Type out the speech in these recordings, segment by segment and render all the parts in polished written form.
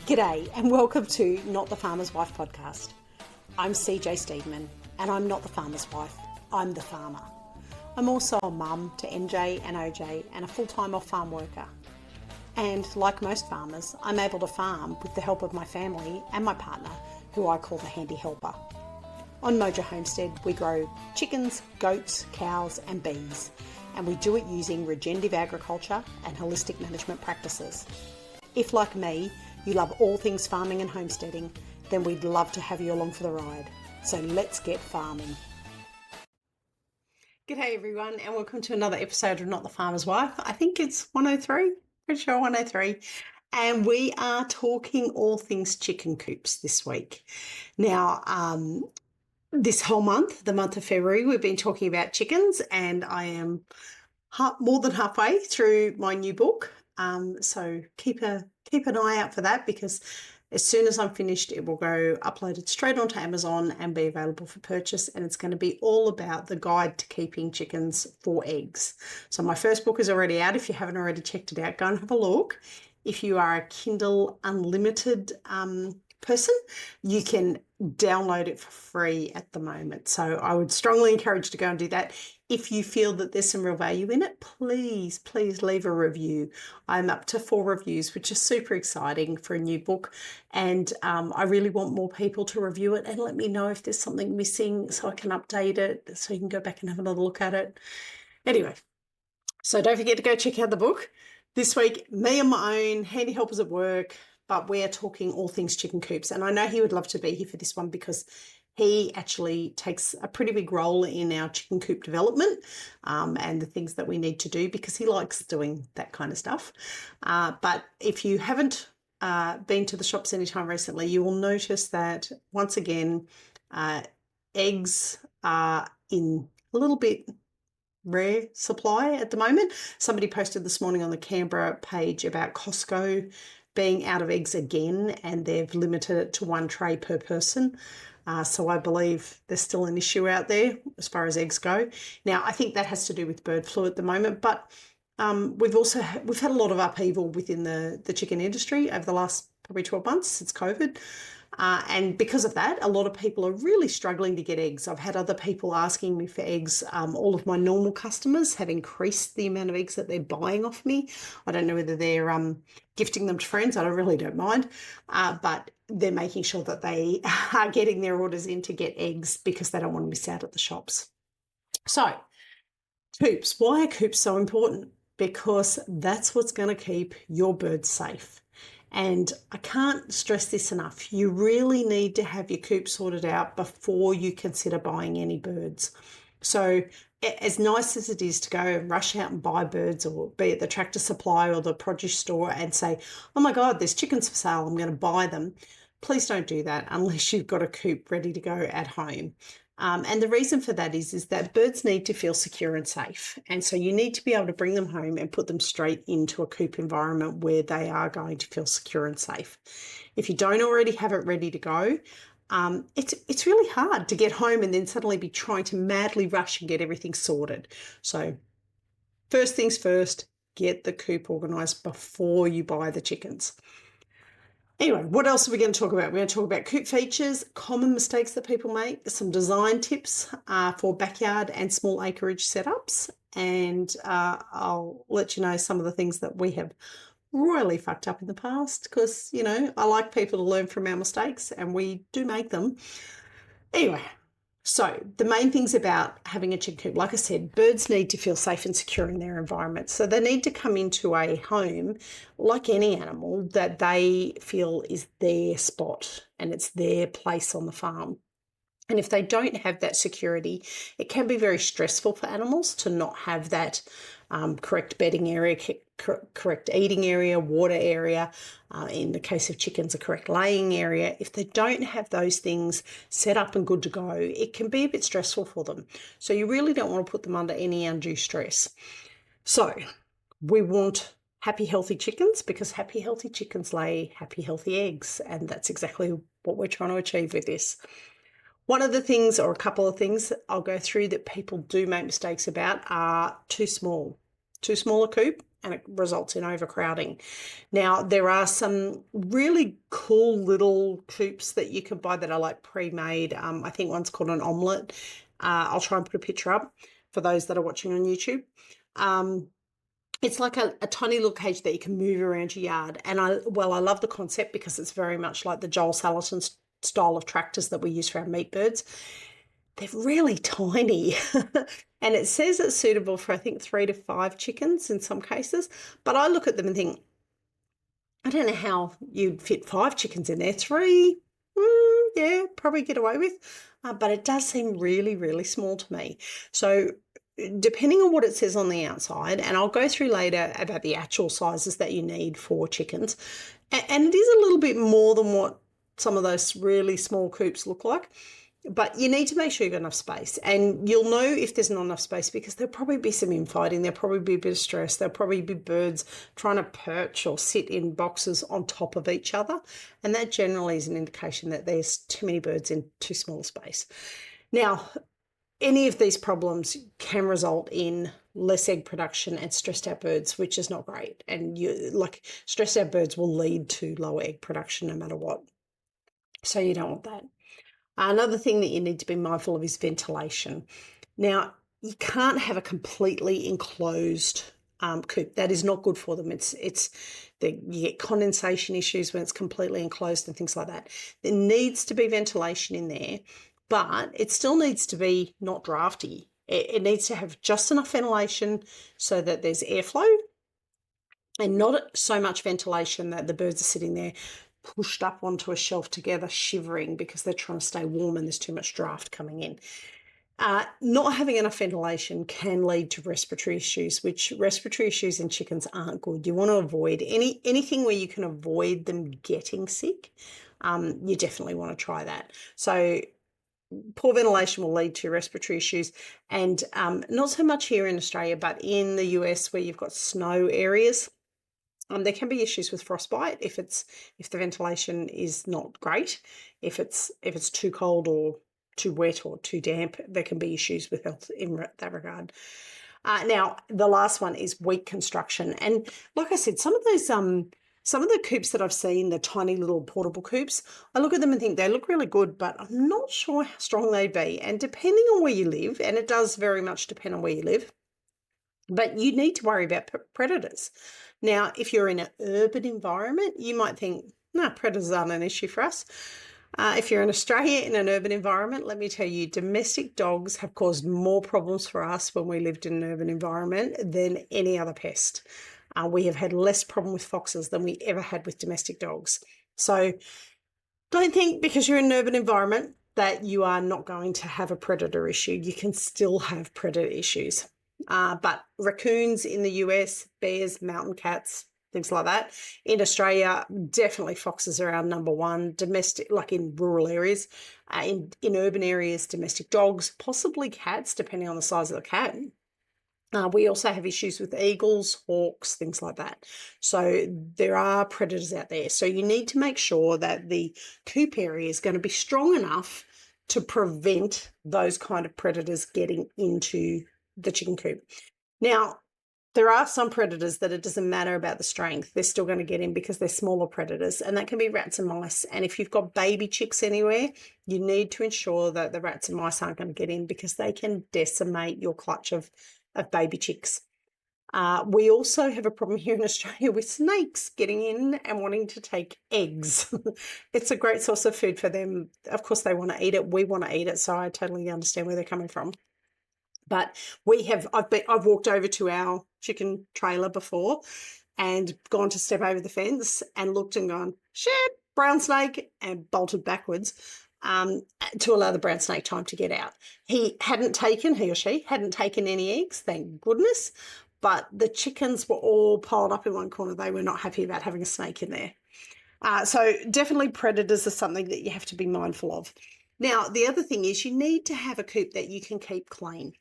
G'day and welcome to Not the Farmer's Wife podcast. I'm CJ Steedman and I'm not the farmer's wife, I'm the farmer. I'm also a mum to MJ and OJ and a full-time off-farm worker. And like most farmers, I'm able to farm with the help of my family and my partner, who I call the handy helper. On Mojo Homestead, we grow chickens, goats, cows and bees, and we do it using regenerative agriculture and holistic management practices. If, like me, you love all things farming and homesteading, then we'd love to have you along for the ride. So let's get farming. G'day everyone and welcome to another episode of Not the Farmer's Wife. I think it's 103, pretty sure 103. And we are talking all things chicken coops this week. Now, this whole month, the month of February, we've been talking about chickens, and I am more than halfway through my new book. So keep an eye out for that, because as soon as I'm finished, it will go uploaded straight onto Amazon and be available for purchase. And it's going to be all about the guide to keeping chickens for eggs. So my first book is already out. If you haven't already checked it out, go and have a look. If you are a Kindle Unlimited person, you can download it for free at the moment. So I would strongly encourage you to go and do that. If you feel that there's some real value in it, please leave a review. I'm up to 4 reviews, which is super exciting for a new book. And I really want more people to review it and let me know if there's something missing so I can update it, so you can go back and have another look at it. Anyway, so don't forget to go check out the book. This week, me and my own handy helpers at work, but we're talking all things chicken coops. And I know he would love to be here for this one because he actually takes a pretty big role in our chicken coop development and the things that we need to do, because he likes doing that kind of stuff. But if you haven't been to the shops anytime recently, you will notice that once again, eggs are in a little bit rare supply at the moment. Somebody posted this morning on the Canberra page about Costco being out of eggs again, and they've limited it to 1 tray per person. So I believe there's still an issue out there as far as eggs go. Now, I think that has to do with bird flu at the moment, but we've had a lot of upheaval within the chicken industry over the last probably 12 months since COVID. And because of that, a lot of people are really struggling to get eggs. I've had other people asking me for eggs. All of my normal customers have increased the amount of eggs that they're buying off me. I don't know whether they're gifting them to friends. I really don't mind. But they're making sure that they are getting their orders in to get eggs because they don't want to miss out at the shops. So, coops. Why are coops so important? Because that's what's going to keep your birds safe. And I can't stress this enough. You really need to have your coop sorted out before you consider buying any birds. So as nice as it is to go and rush out and buy birds, or be at the Tractor Supply or the produce store and say, oh my God, there's chickens for sale, I'm going to buy them. Please don't do that unless you've got a coop ready to go at home. And the reason for that is that birds need to feel secure and safe. And so you need to be able to bring them home and put them straight into a coop environment where they are going to feel secure and safe. If you don't already have it ready to go, it's really hard to get home and then suddenly be trying to madly rush and get everything sorted. So first things first, get the coop organised before you buy the chickens. Anyway, what else are we going to talk about? We're going to talk about coop features, common mistakes that people make, some design tips for backyard and small acreage setups, and I'll let you know some of the things that we have royally fucked up in the past, because, you know, I like people to learn from our mistakes, and we do make them. Anyway, so the main things about having a chicken coop, like I said, birds need to feel safe and secure in their environment. So they need to come into a home, like any animal, that they feel is their spot and it's their place on the farm. And if they don't have that security, it can be very stressful for animals to not have that correct bedding area, correct eating area, water area, in the case of chickens, a correct laying area. If they don't have those things set up and good to go, it can be a bit stressful for them. So you really don't want to put them under any undue stress. So we want happy, healthy chickens, because happy, healthy chickens lay happy, healthy eggs. And that's exactly what we're trying to achieve with this. One of the things, or a couple of things I'll go through that people do make mistakes about, are too small. Too small a coop and it results in overcrowding. Now, there are some really cool little coops that you can buy that are like pre-made. I think one's called an omelette. I'll try and put a picture up for those that are watching on YouTube. It's like a tiny little cage that you can move around your yard. And I love the concept because it's very much like the Joel Salatin style of tractors that we use for our meat birds. They're really tiny. And it says it's suitable for, I think, 3 to 5 chickens in some cases. But I look at them and think, I don't know how you'd fit 5 chickens in there. 3, yeah, probably get away with. But it does seem really, really small to me. So depending on what it says on the outside, and I'll go through later about the actual sizes that you need for chickens, and it is a little bit more than what some of those really small coops look like, but you need to make sure you've got enough space, and you'll know if there's not enough space because there'll probably be some infighting, there'll probably be a bit of stress, there'll probably be birds trying to perch or sit in boxes on top of each other, and that generally is an indication that there's too many birds in too small a space. Now, any of these problems can result in less egg production and stressed out birds, which is not great. And stressed out birds will lead to lower egg production no matter what. So you don't want that. Another thing that you need to be mindful of is ventilation. Now, you can't have a completely enclosed coop. That is not good for them. You get condensation issues when it's completely enclosed and things like that. There needs to be ventilation in there, but it still needs to be not drafty. It needs to have just enough ventilation so that there's airflow and not so much ventilation that the birds are sitting there pushed up onto a shelf together shivering because they're trying to stay warm and there's too much draft coming in. Not having enough ventilation can lead to respiratory issues, which respiratory issues in chickens aren't good. You want to avoid anything where you can avoid them getting sick. You definitely want to try that. So poor ventilation will lead to respiratory issues, and not so much here in Australia, but in the US where you've got snow areas, there can be issues with frostbite if the ventilation is not great. If it's too cold or too wet or too damp, there can be issues with health in that regard. Now, the last one is weak construction, and like I said, some of the coops that I've seen, the tiny little portable coops, I look at them and think they look really good, but I'm not sure how strong they'd be. And depending on where you live, and it does very much depend on where you live, but you need to worry about predators. Now, if you're in an urban environment, you might think, no, predators aren't an issue for us. If you're in Australia in an urban environment, let me tell you, domestic dogs have caused more problems for us when we lived in an urban environment than any other pest. We have had less problem with foxes than we ever had with domestic dogs. So don't think because you're in an urban environment that you are not going to have a predator issue. You can still have predator issues. But raccoons in the US, bears, mountain cats, things like that. In Australia, definitely foxes are our number one. Domestic, like in rural areas. In urban areas, domestic dogs, possibly cats, depending on the size of the cat. We also have issues with eagles, hawks, things like that. So there are predators out there. So you need to make sure that the coop area is going to be strong enough to prevent those kind of predators getting into the chicken coop. Now, there are some predators that it doesn't matter about the strength. They're still going to get in because they're smaller predators, and that can be rats and mice. And if you've got baby chicks anywhere, you need to ensure that the rats and mice aren't going to get in because they can decimate your clutch of baby chicks. We also have a problem here in Australia with snakes getting in and wanting to take eggs. It's a great source of food for them. Of course, they want to eat it. We want to eat it, so I totally understand where they're coming from. But I've walked over to our chicken trailer before and gone to step over the fence and looked and gone, shit, brown snake, and bolted backwards to allow the brown snake time to get out. He or she hadn't taken any eggs, thank goodness, but the chickens were all piled up in one corner. They were not happy about having a snake in there. So definitely predators are something that you have to be mindful of. Now, the other thing is you need to have a coop that you can keep clean.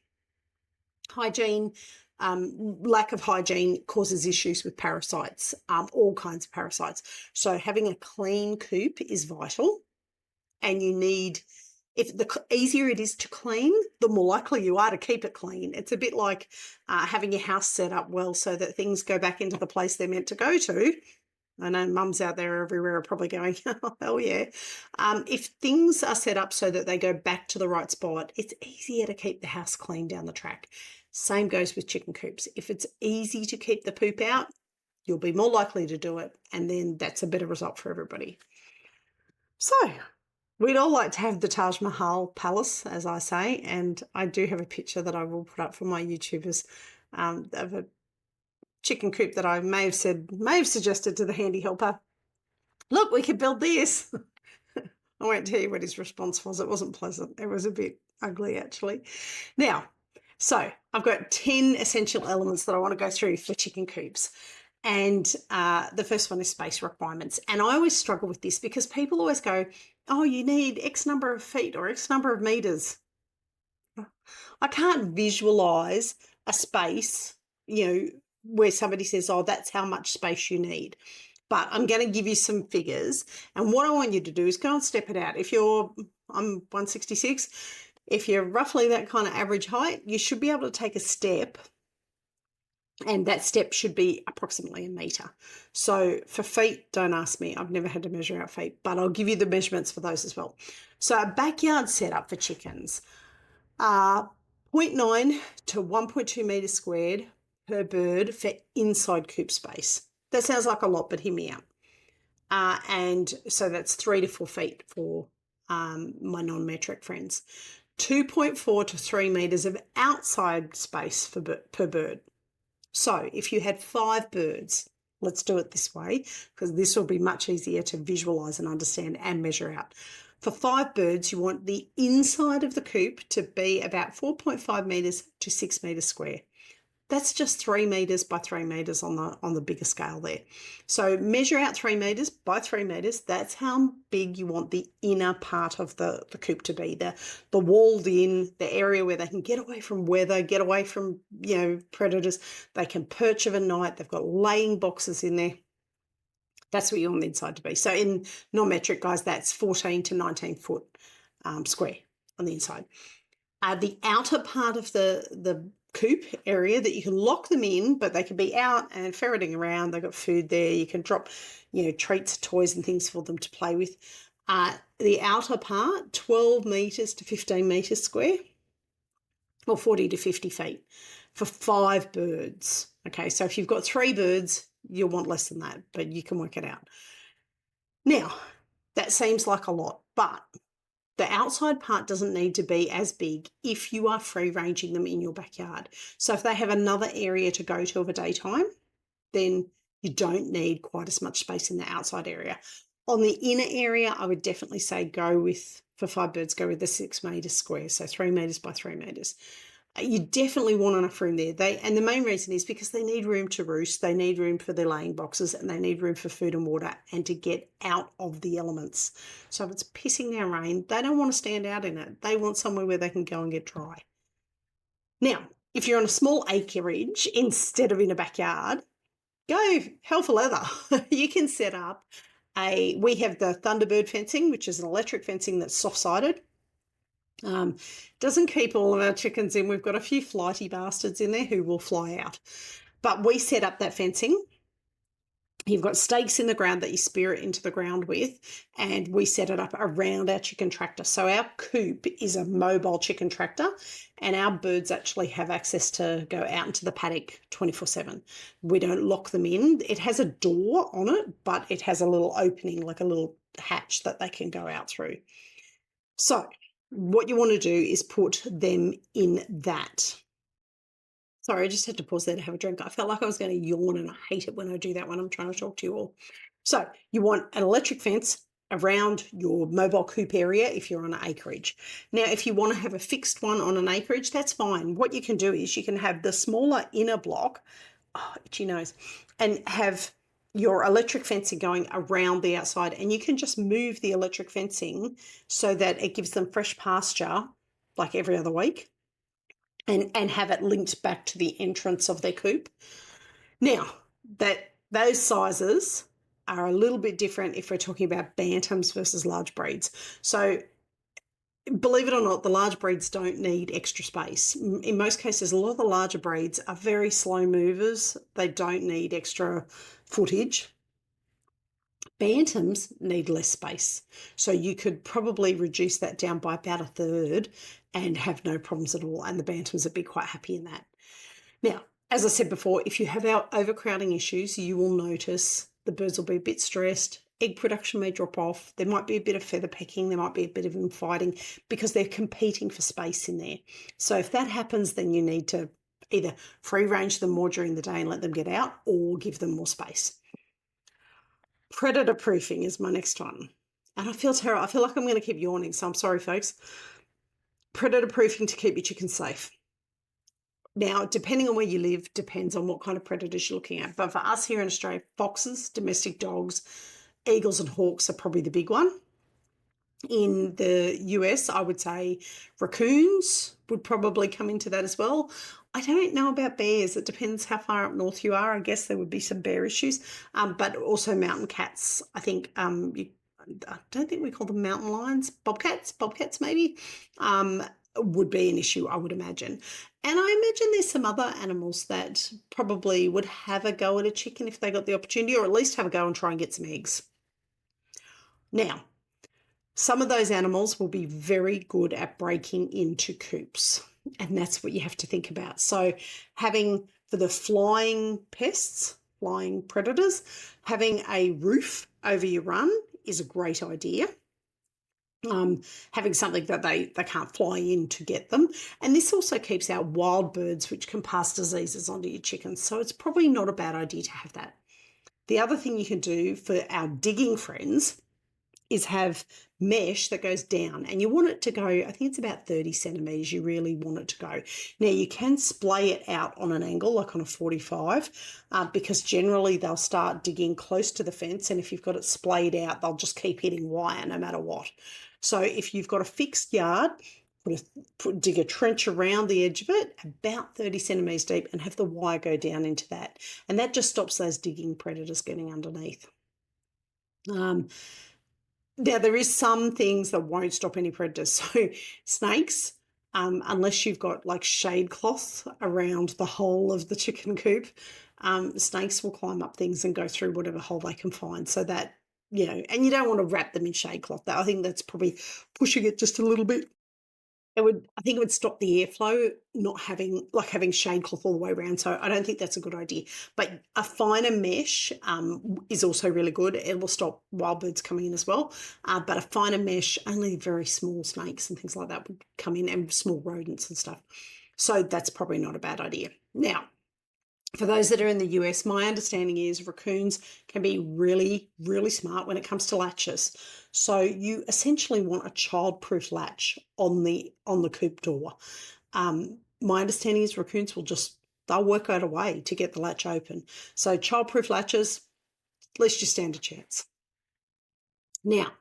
Hygiene, lack of hygiene causes issues with parasites, all kinds of parasites. So having a clean coop is vital, and you need if the easier it is to clean, the more likely you are to keep it clean. It's a bit like having your house set up well so that things go back into the place they're meant to go to. I know mums out there everywhere are probably going, oh, hell yeah. If things are set up so that they go back to the right spot, it's easier to keep the house clean down the track. Same goes with chicken coops. If it's easy to keep the poop out, you'll be more likely to do it, and then that's a better result for everybody. So we'd all like to have the Taj Mahal palace, as I say, and I do have a picture that I will put up for my YouTubers of a chicken coop that I may have suggested to the handy helper. Look, we could build this. I won't tell you what his response was. It wasn't pleasant. It was a bit ugly, actually. Now, so I've got 10 essential elements that I want to go through for chicken coops. And the first one is space requirements. And I always struggle with this because people always go, oh, you need X number of feet or X number of meters. I can't visualize a space, where somebody says, oh, that's how much space you need. But I'm going to give you some figures. And what I want you to do is go and step it out. I'm 166. If you're roughly that kind of average height, you should be able to take a step, and that step should be approximately a metre. So for feet, don't ask me. I've never had to measure out feet, but I'll give you the measurements for those as well. So a backyard setup for chickens, 0.9 to 1.2 metres squared per bird for inside coop space. That sounds like a lot, but hear me out. And so that's 3 to 4 feet for my non-metric friends. 2.4 to 3 metres of outside space per bird. So if you had 5 birds, let's do it this way because this will be much easier to visualise and understand and measure out. For 5 birds, you want the inside of the coop to be about 4.5 metres to 6 metres square. That's just 3 metres by 3 metres on the bigger scale there. So measure out 3 metres by 3 metres. That's how big you want the inner part of the coop to be. The walled in, the area where they can get away from weather, get away from predators. They can perch overnight. They've got laying boxes in there. That's what you want the inside to be. So in non-metric, guys, that's 14 to 19 foot square on the inside. The outer part of the coop area that you can lock them in, but they can be out and ferreting around. They've got food there. You can drop, treats, toys and things for them to play with. The outer part, 12 metres to 15 metres square, or 40 to 50 feet for 5 birds. Okay, so if you've got 3 birds, you'll want less than that, but you can work it out. Now, that seems like a lot, but the outside part doesn't need to be as big if you are free ranging them in your backyard. So if they have another area to go to of a daytime, then you don't need quite as much space in the outside area. On the inner area, I would definitely say for 5 birds, go with the 6 metres square, so 3 metres by 3 metres. You definitely want enough room there. And the main reason is because they need room to roost, they need room for their laying boxes, and they need room for food and water and to get out of the elements. So if it's pissing down rain, they don't want to stand out in it. They want somewhere where they can go and get dry. Now, if you're on a small acreage instead of in a backyard, go hell for leather. You can set up we have the Thunderbird fencing, which is an electric fencing that's soft-sided. Doesn't keep all of our chickens in. We've got a few flighty bastards in there who will fly out. But we set up that fencing. You've got stakes in the ground that you spear it into the ground with, and we set it up around our chicken tractor. So our coop is a mobile chicken tractor, and our birds actually have access to go out into the paddock 24/7. We don't lock them in. It has a door on it, but it has a little opening, like a little hatch that they can go out through. So what you want to do is put them in that. Sorry, I just had to pause there to have a drink. I felt like I was going to yawn, and I hate it when I do that when I'm trying to talk to you all. So you want an electric fence around your mobile coop area if you're on an acreage. Now, if you want to have a fixed one on an acreage, that's fine. What you can do is you can have the smaller inner block, itchy nose, and have your electric fencing going around the outside, and you can just move the electric fencing so that it gives them fresh pasture like every other week and have it linked back to the entrance of their coop. Now, those sizes are a little bit different if we're talking about bantams versus large breeds. So believe it or not, the large breeds don't need extra space. In most cases, a lot of the larger breeds are very slow movers. They don't need extra footage. Bantams need less space. So you could probably reduce that down by about a third and have no problems at all. And the bantams would be quite happy in that. Now, as I said before, if you have our overcrowding issues, you will notice the birds will be a bit stressed. Egg production may drop off. There might be a bit of feather pecking. There might be a bit of infighting because they're competing for space in there. So if that happens, then you need to either free range them more during the day and let them get out, or give them more space. Predator proofing is my next one. And I feel terrible. I feel like I'm going to keep yawning, so I'm sorry, folks. Predator proofing to keep your chickens safe. Now, depending on where you live, depends on what kind of predators you're looking at. But for us here in Australia, foxes, domestic dogs, eagles and hawks are probably the big one. In the US, I would say raccoons would probably come into that as well. I don't know about bears. It depends how far up north you are. I guess there would be some bear issues, but also mountain cats. I think I don't think we call them mountain lions, bobcats maybe, would be an issue, I would imagine. And I imagine there's some other animals that probably would have a go at a chicken if they got the opportunity, or at least have a go and try and get some eggs. Now, some of those animals will be very good at breaking into coops, and that's what you have to think about. So having, for the flying pests, flying predators, having a roof over your run is a great idea. Having something that they can't fly in to get them. And this also keeps out wild birds, which can pass diseases onto your chickens. So it's probably not a bad idea to have that. The other thing you can do for our digging friends is have mesh that goes down, and you want it to go, I think it's about 30 centimetres you really want it to go. Now you can splay it out on an angle, like on a 45, because generally they'll start digging close to the fence, and if you've got it splayed out, they'll just keep hitting wire no matter what. So if you've got a fixed yard, dig a trench around the edge of it, about 30 centimetres deep, and have the wire go down into that. And that just stops those digging predators getting underneath. Now, there is some things that won't stop any predators. So snakes, unless you've got like shade cloth around the whole of the chicken coop, snakes will climb up things and go through whatever hole they can find. So that, and you don't want to wrap them in shade cloth. I think that's probably pushing it just a little bit. I think it would stop the airflow, not having shade cloth all the way around. So I don't think that's a good idea. But a finer mesh is also really good. It will stop wild birds coming in as well. But a finer mesh, only very small snakes and things like that would come in, and small rodents and stuff. So that's probably not a bad idea. Now, for those that are in the US, my understanding is raccoons can be really, really smart when it comes to latches. So you essentially want a child-proof latch on the coop door. My understanding is raccoons they'll work out a way to get the latch open. So child-proof latches, at least you stand a chance. Now,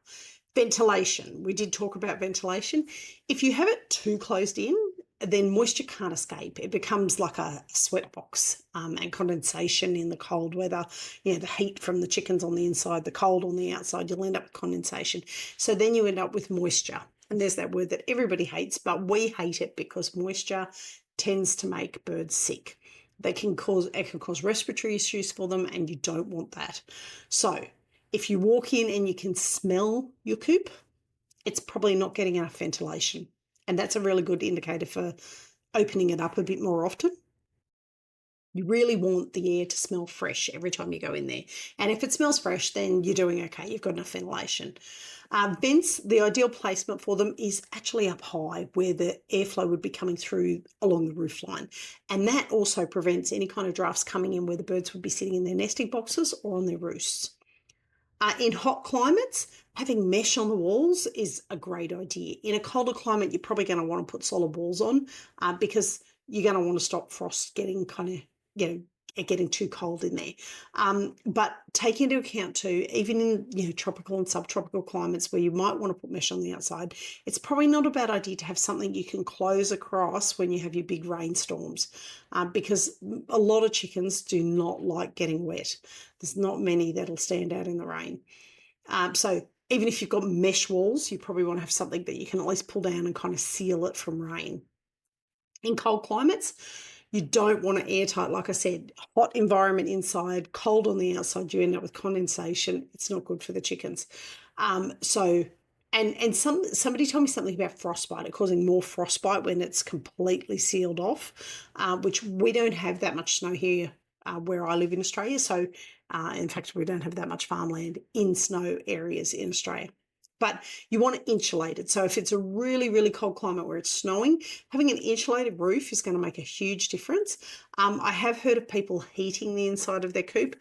ventilation. We did talk about ventilation. If you have it too closed in, then moisture can't escape. It becomes like a sweat box, and condensation in the cold weather, the heat from the chickens on the inside, the cold on the outside, you'll end up with condensation. So then you end up with moisture. And there's that word that everybody hates, but we hate it because moisture tends to make birds sick. It can cause respiratory issues for them, and you don't want that. So if you walk in and you can smell your coop, it's probably not getting enough ventilation. And that's a really good indicator for opening it up a bit more often. You really want the air to smell fresh every time you go in there. And if it smells fresh, then you're doing okay. You've got enough ventilation. Vents, the ideal placement for them is actually up high where the airflow would be coming through along the roof line. And that also prevents any kind of drafts coming in where the birds would be sitting in their nesting boxes or on their roosts. In hot climates, having mesh on the walls is a great idea. In a colder climate, you're probably going to want to put solid walls on because you're going to want to stop frost getting getting too cold in there. But take into account too, even in tropical and subtropical climates where you might want to put mesh on the outside, it's probably not a bad idea to have something you can close across when you have your big rainstorms, because a lot of chickens do not like getting wet. There's not many that'll stand out in the rain. So Even if you've got mesh walls, you probably want to have something that you can at least pull down and kind of seal it from rain. In cold climates, you don't want to airtight, like I said, hot environment inside, cold on the outside, you end up with condensation. It's not good for the chickens. Somebody told me something about frostbite, it causing more frostbite when it's completely sealed off, which we don't have that much snow here where I live in Australia. So, in fact, we don't have that much farmland in snow areas in Australia. But you want it insulated. So if it's a really, really cold climate where it's snowing, having an insulated roof is going to make a huge difference. I have heard of people heating the inside of their coop.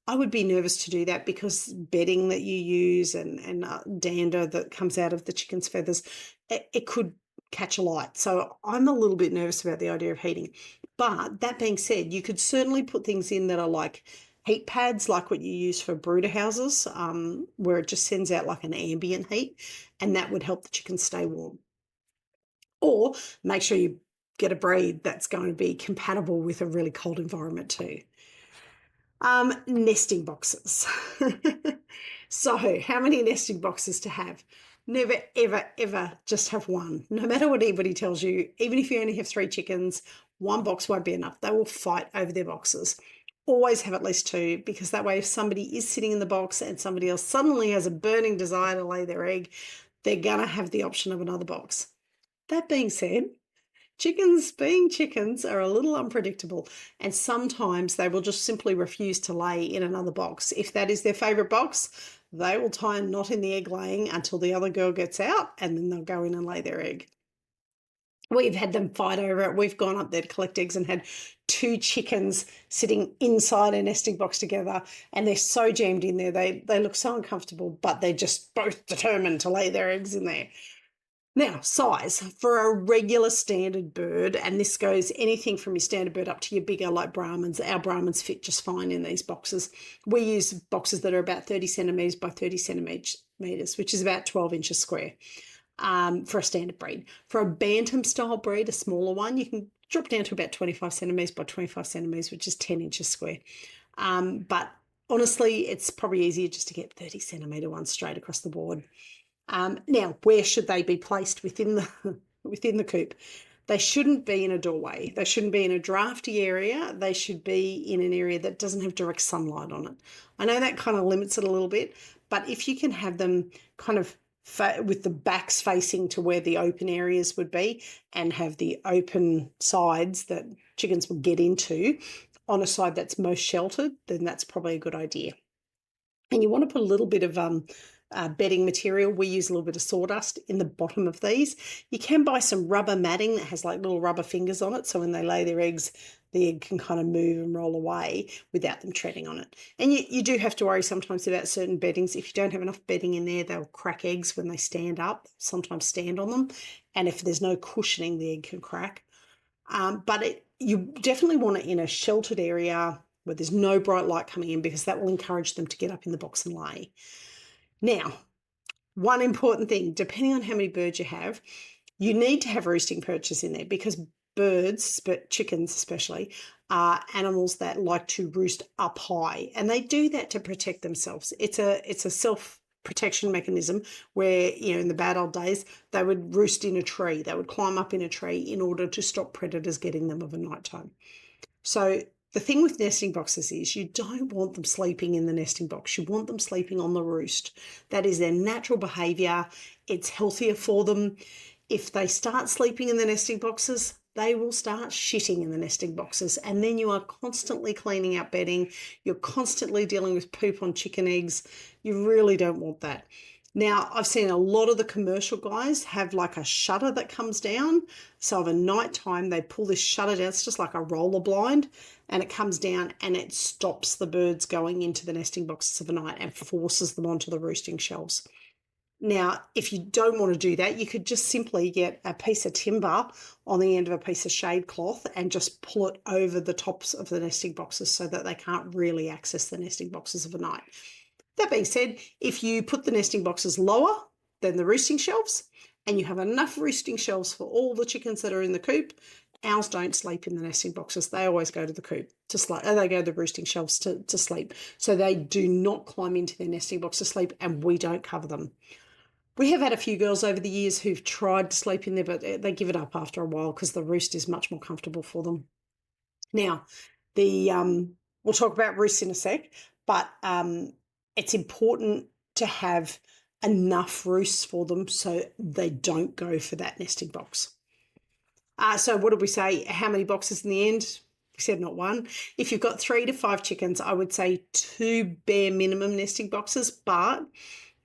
I would be nervous to do that because bedding that you use and dander that comes out of the chicken's feathers, it could catch a light. So I'm a little bit nervous about the idea of heating. But that being said, you could certainly put things in that are like heat pads, like what you use for brooder houses, where it just sends out like an ambient heat, and that would help the chickens stay warm. Or make sure you get a breed that's going to be compatible with a really cold environment too. Nesting boxes. So how many nesting boxes to have? Never, ever, ever just have one. No matter what anybody tells you, even if you only have 3 chickens, one box won't be enough. They will fight over their boxes. Always have at least 2, because that way if somebody is sitting in the box and somebody else suddenly has a burning desire to lay their egg, they're going to have the option of another box. That being said, chickens, being chickens, are a little unpredictable, and sometimes they will just simply refuse to lay in another box. If that is their favourite box, they will tie a knot in the egg laying until the other girl gets out, and then they'll go in and lay their egg. We've had them fight over it. We've gone up there to collect eggs and had 2 chickens sitting inside a nesting box together, and they're so jammed in there. They look so uncomfortable, but they're just both determined to lay their eggs in there. Now, size for a regular standard bird, and this goes anything from your standard bird up to your bigger like Brahmins. Our Brahmins fit just fine in these boxes. We use boxes that are about 30 centimetres by 30 centimetres, which is about 12 inches square for a standard breed. For a bantam style breed, a smaller one, you can drop down to about 25 centimetres by 25 centimetres, which is 10 inches square. But honestly, it's probably easier just to get 30 centimetre ones straight across the board. Now, where should they be placed within the coop? They shouldn't be in a doorway. They shouldn't be in a drafty area. They should be in an area that doesn't have direct sunlight on it. I know that kind of limits it a little bit, but if you can have them kind of with the backs facing to where the open areas would be and have the open sides that chickens will get into on a side that's most sheltered, then that's probably a good idea. And you want to put a little bit of bedding material. We use a little bit of sawdust in the bottom of these. You can buy some rubber matting that has like little rubber fingers on it, so when they lay their eggs, the egg can kind of move and roll away without them treading on it. And you do have to worry sometimes about certain beddings. If you don't have enough bedding in there, they'll crack eggs when they stand up, sometimes stand on them. And if there's no cushioning, the egg can crack. But you definitely want it in a sheltered area where there's no bright light coming in, because that will encourage them to get up in the box and lay. Now, one important thing, depending on how many birds you have, you need to have roosting perches in there, because birds, but chickens especially, are animals that like to roost up high, and they do that to protect themselves. It's a self-protection mechanism where, in the bad old days, they would roost in a tree. They would climb up in a tree in order to stop predators getting them of a night time. So the thing with nesting boxes is you don't want them sleeping in the nesting box. You want them sleeping on the roost. That is their natural behaviour. It's healthier for them. If they start sleeping in the nesting boxes, they will start shitting in the nesting boxes, and then you are constantly cleaning out bedding. You're constantly dealing with poop on chicken eggs. You really don't want that. Now, I've seen a lot of the commercial guys have like a shutter that comes down. So of a night time, they pull this shutter down. It's just like a roller blind, and it comes down and it stops the birds going into the nesting boxes of a night and forces them onto the roosting shelves. Now, if you don't want to do that, you could just simply get a piece of timber on the end of a piece of shade cloth and just pull it over the tops of the nesting boxes so that they can't really access the nesting boxes of a night. That being said, if you put the nesting boxes lower than the roosting shelves and you have enough roosting shelves for all the chickens that are in the coop, Ours don't sleep in the nesting boxes. They always go to the coop to sleep. They go to the roosting shelves to sleep. So they do not climb into their nesting box to sleep, and we don't cover them. We have had a few girls over the years who've tried to sleep in there, but they give it up after a while because the roost is much more comfortable for them. Now, we'll talk about roosts in a sec, but it's important to have enough roosts for them so they don't go for that nesting box. So what did we say? How many boxes in the end? We said not one. If you've got 3 to 5 chickens, I would say 2 bare minimum nesting boxes, but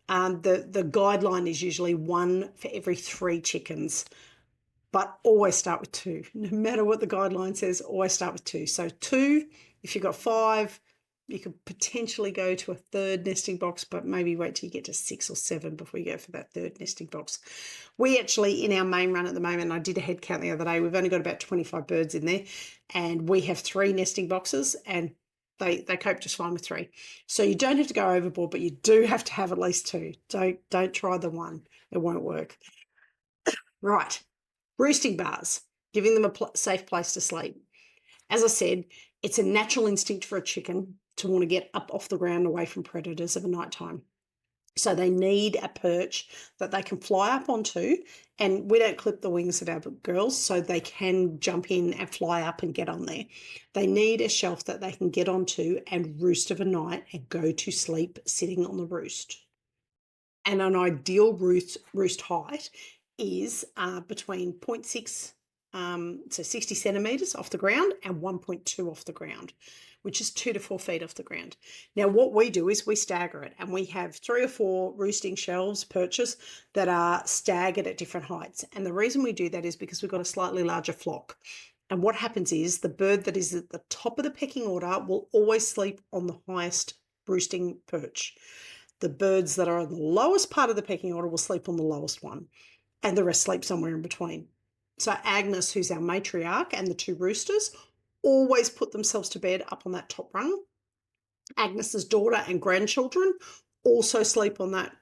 the guideline is usually 1 for every 3 chickens. But always start with 2. No matter what the guideline says, always start with 2. So 2, if you've got 5, you could potentially go to a 3rd nesting box, but maybe wait till you get to 6 or 7 before you go for that 3rd nesting box. We actually, in our main run at the moment, I did a head count the other day, we've only got about 25 birds in there, and we have 3 nesting boxes, and they cope just fine with 3. So you don't have to go overboard, but you do have to have at least 2. Don't try the 1. It won't work. Right. Roosting bars, giving them a safe place to sleep. As I said, it's a natural instinct for a chicken to want to get up off the ground away from predators of a night time. So they need a perch that they can fly up onto, and we don't clip the wings of our girls, so they can jump in and fly up and get on there. They need a shelf that they can get onto and roost of a night and go to sleep sitting on the roost. And an ideal roost height is between 0.6, so 60 centimetres off the ground, and 1.2 off the ground, which is 2 to 4 feet off the ground. Now, what we do is we stagger it, and we have 3 or 4 roosting shelves, perches, that are staggered at different heights. And the reason we do that is because we've got a slightly larger flock. And what happens is the bird that is at the top of the pecking order will always sleep on the highest roosting perch. The birds that are on the lowest part of the pecking order will sleep on the lowest one, and the rest sleep somewhere in between. So Agnes, who's our matriarch, and the 2 roosters always put themselves to bed up on that top rung. Agnes's daughter and grandchildren also sleep on that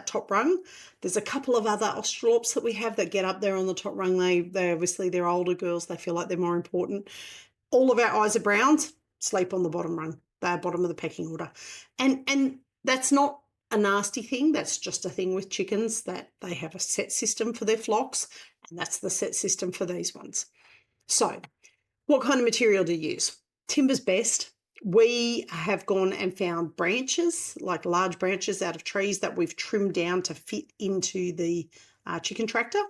top rung. There's a couple of other Australorps that we have that get up there on the top rung. They obviously, they're older girls. They feel like they're more important. All of our Isa Browns sleep on the bottom rung. They're bottom of the pecking order. And that's not a nasty thing. That's just a thing with chickens, that they have a set system for their flocks, and that's the set system for these ones. So what kind of material to use? Timber's best. We have gone and found branches, like large branches out of trees that we've trimmed down to fit into the chicken tractor.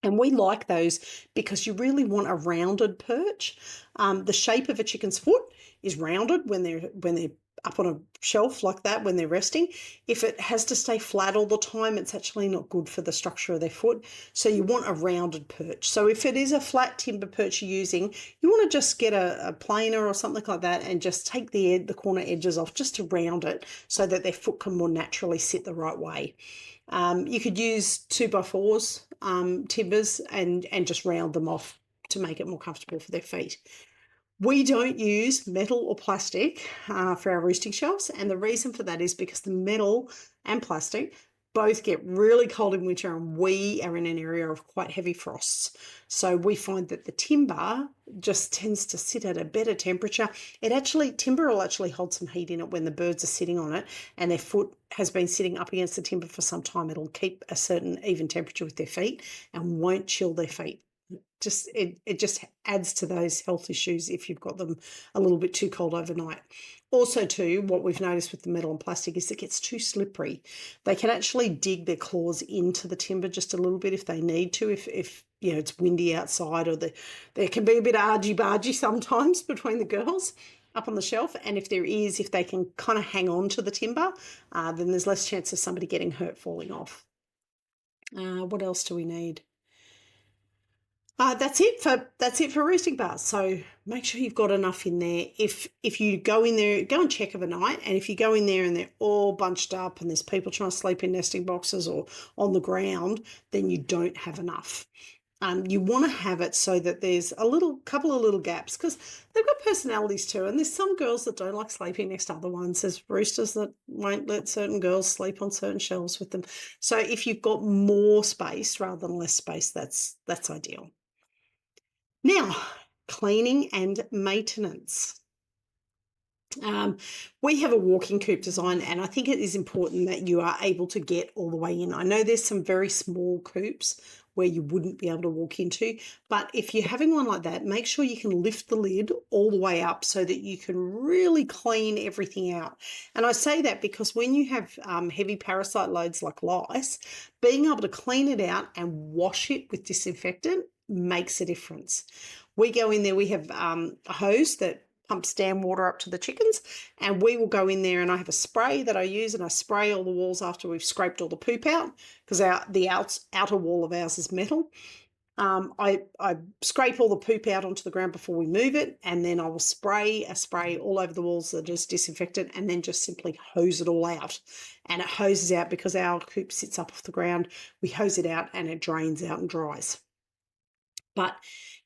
And we like those because you really want a rounded perch. The shape of a chicken's foot is rounded when they're up on a shelf like that when they're resting. If it has to stay flat all the time, it's actually not good for the structure of their foot. So you want a rounded perch. So if it is a flat timber perch you're using, you want to just get a planer or something like that and just take the corner edges off just to round it so that their foot can more naturally sit the right way. You could use 2x4s timbers and just round them off to make it more comfortable for their feet. We don't use metal or plastic for our roosting shelves, and the reason for that is because the metal and plastic both get really cold in winter, and we are in an area of quite heavy frosts. So we find that the timber just tends to sit at a better temperature. Timber will actually hold some heat in it when the birds are sitting on it and their foot has been sitting up against the timber for some time. It'll keep a certain even temperature with their feet and won't chill their feet. It just adds to those health issues if you've got them a little bit too cold overnight. Also too, what we've noticed with the metal and plastic is it gets too slippery. They can actually dig their claws into the timber just a little bit if they need to, if you know it's windy outside, or there can be a bit argy-bargy sometimes between the girls up on the shelf. And if they can kind of hang on to the timber, then there's less chance of somebody getting hurt falling off. What else do we need? That's it for roosting bars. So make sure you've got enough in there. If you go in there, go and check overnight. And if you go in there and they're all bunched up and there's people trying to sleep in nesting boxes or on the ground, then you don't have enough. You want to have it so that there's couple of little gaps, because they've got personalities too. And there's some girls that don't like sleeping next to other ones. There's roosters that won't let certain girls sleep on certain shelves with them. So if you've got more space rather than less space, that's ideal. Now, cleaning and maintenance. We have a walking coop design, and I think it is important that you are able to get all the way in. I know there's some very small coops where you wouldn't be able to walk into, but if you're having one like that, make sure you can lift the lid all the way up so that you can really clean everything out. And I say that because when you have heavy parasite loads like lice, being able to clean it out and wash it with disinfectant makes a difference. We go in there, we have a hose that pumps down water up to the chickens, and we will go in there, and I have a spray that I use, and I spray all the walls after we've scraped all the poop out, because the outer wall of ours is metal. I scrape all the poop out onto the ground before we move it, and then I will spray a spray all over the walls that is disinfectant, and then just simply hose it all out. And it hoses out because our coop sits up off the ground. We hose it out and it drains out and dries. But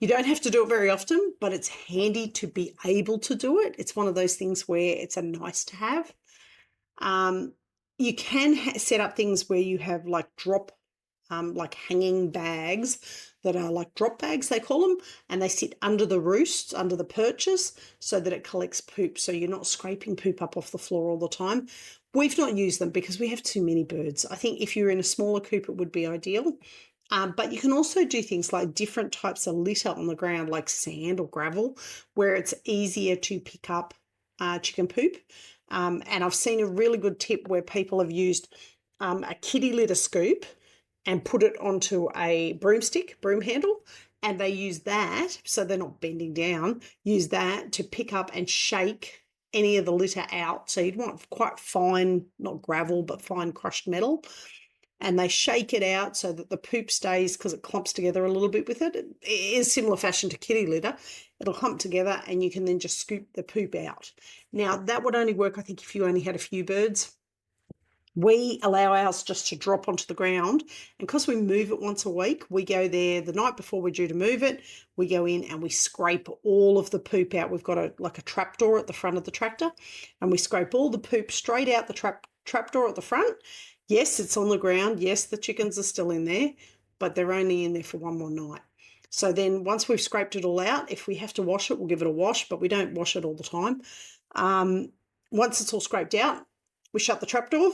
you don't have to do it very often, but it's handy to be able to do it. It's one of those things where it's a nice to have. You can set up things where you have like like hanging bags that are like drop bags, they call them, and they sit under the roosts, under the perches, so that it collects poop. So you're not scraping poop up off the floor all the time. We've not used them because we have too many birds. I think if you're in a smaller coop, it would be ideal. But you can also do things like different types of litter on the ground, like sand or gravel, where it's easier to pick up chicken poop. And I've seen a really good tip where people have used a kitty litter scoop and put it onto a broom handle, and they use that, so they're not bending down, use that to pick up and shake any of the litter out. So you'd want quite fine, not gravel, but fine crushed metal. And they shake it out so that the poop stays, because it clumps together a little bit with it. It is similar fashion to kitty litter. It'll clump together and you can then just scoop the poop out. Now, that would only work, I think, if you only had a few birds. We allow ours just to drop onto the ground, and because we move it once a week, we go there the night before we're due to move it. We go in and we scrape all of the poop out. We've got like a trap door at the front of the tractor, and we scrape all the poop straight out the trap door at the front. Yes, it's on the ground. Yes, the chickens are still in there, but they're only in there for one more night. So then once we've scraped it all out, if we have to wash it, we'll give it a wash, but we don't wash it all the time. Once it's all scraped out, we shut the trap door.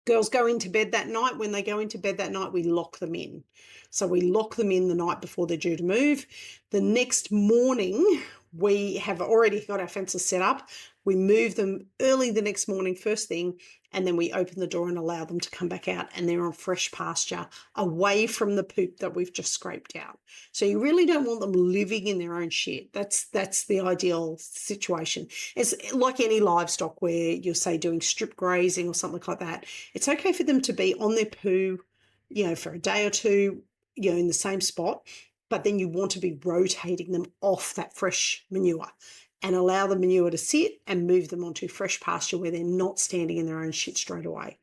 Girls go into bed that night. When they go into bed that night, we lock them in. So we lock them in the night before they're due to move. The next morning, we have already got our fences set up. We move them early the next morning, first thing, and then we open the door and allow them to come back out, and they're on fresh pasture away from the poop that we've just scraped out. So you really don't want them living in their own shit. That's the ideal situation. It's like any livestock where you'll say doing strip grazing or something like that. It's okay for them to be on their poo, for a day or two, in the same spot, but then you want to be rotating them off that fresh manure and allow the manure to sit and move them onto fresh pasture where they're not standing in their own shit straight away.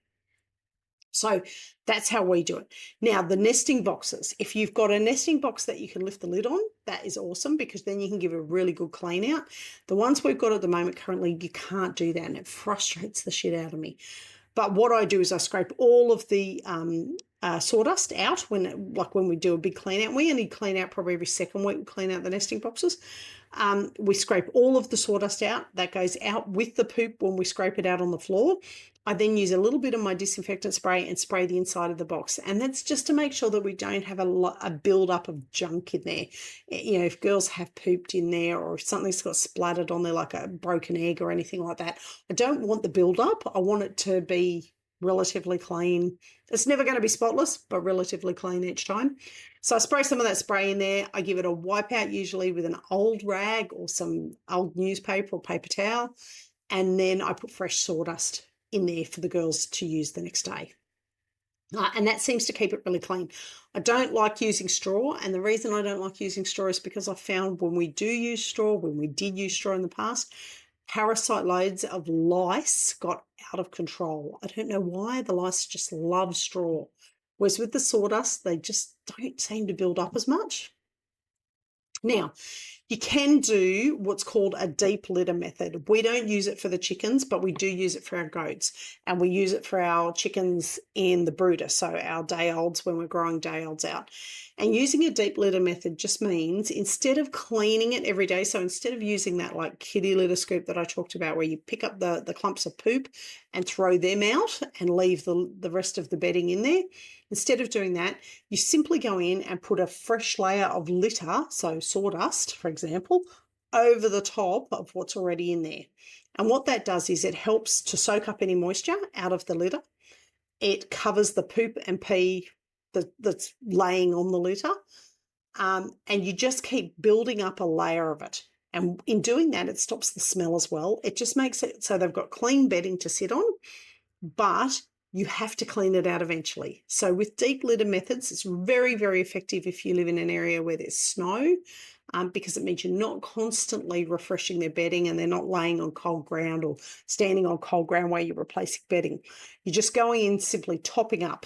So that's how we do it. Now, the nesting boxes. If you've got a nesting box that you can lift the lid on, that is awesome, because then you can give it a really good clean out. The ones we've got at the moment currently, you can't do that, and it frustrates the shit out of me. But what I do is I scrape all of the sawdust out when we do a big clean out. We only clean out probably every second week. We clean out the nesting boxes. We scrape all of the sawdust out. That goes out with the poop when we scrape it out on the floor. I then use a little bit of my disinfectant spray and spray the inside of the box. And that's just to make sure that we don't have a build-up of junk in there. If girls have pooped in there, or if something's got splattered on there like a broken egg or anything like that, I don't want the build-up. I want it to be relatively clean. It's never going to be spotless, but relatively clean each time. So I spray some of that spray in there. I give it a wipe out, usually with an old rag or some old newspaper or paper towel. And then I put fresh sawdust in there for the girls to use the next day. And that seems to keep it really clean. I don't like using straw, and the reason I don't like using straw is because I found when we did use straw in the past, parasite loads of lice got out of control. I don't know why. The lice just love straw. Whereas with the sawdust, they just don't seem to build up as much. Now, You can do what's called a deep litter method. We don't use it for the chickens, but we do use it for our goats, and we use it for our chickens in the brooder, so our day olds when we're growing day olds out. And using a deep litter method just means instead of cleaning it every day, so instead of using that like kitty litter scoop that I talked about where you pick up the clumps of poop and throw them out and leave the rest of the bedding in there, instead of doing that, you simply go in and put a fresh layer of litter, so sawdust, for example, over the top of what's already in there. And what that does is it helps to soak up any moisture out of the litter. It covers the poop and pee that's laying on the litter. And you just keep building up a layer of it. And in doing that, it stops the smell as well. It just makes it so they've got clean bedding to sit on, but you have to clean it out eventually. So with deep litter methods, it's very, very effective if you live in an area where there's snow, because it means you're not constantly refreshing their bedding and they're not laying on cold ground or standing on cold ground where you're replacing bedding. You're just going in simply topping up.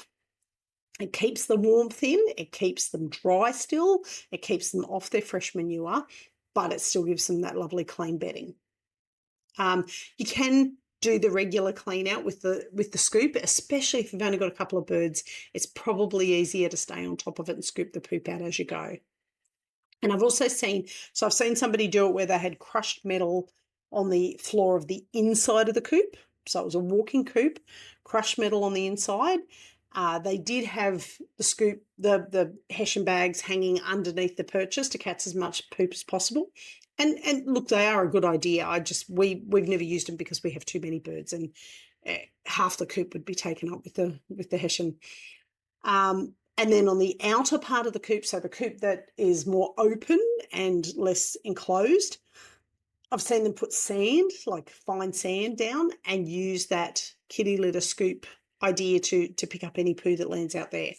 It keeps the warmth in, it keeps them dry still, it keeps them off their fresh manure, but it still gives them that lovely clean bedding. You can do the regular clean out with the scoop, especially if you've only got a couple of birds. It's probably easier to stay on top of it and scoop the poop out as you go. And I've also seen somebody do it where they had crushed metal on the floor of the inside of the coop. So it was a walking coop, crushed metal on the inside. They did have the scoop, the Hessian bags hanging underneath the perches to catch as much poop as possible. And look, they are a good idea. We've never used them because we have too many birds, and half the coop would be taken up with the Hessian. And then on the outer part of the coop, so the coop that is more open and less enclosed, I've seen them put sand, like fine sand down, and use that kitty litter scoop idea to pick up any poo that lands out there.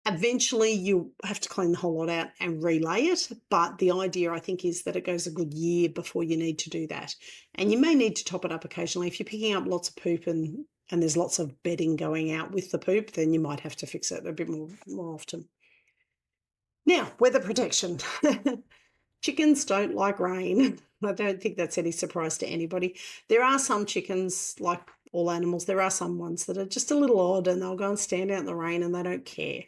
Eventually, you have to clean the whole lot out and relay it, but the idea, I think, is that it goes a good year before you need to do that. And you may need to top it up occasionally. If you're picking up lots of poop and there's lots of bedding going out with the poop, then you might have to fix it a bit more often. Now, weather protection. Chickens don't like rain. I don't think that's any surprise to anybody. There are some chickens, like all animals, there are some ones that are just a little odd and they'll go and stand out in the rain and they don't care.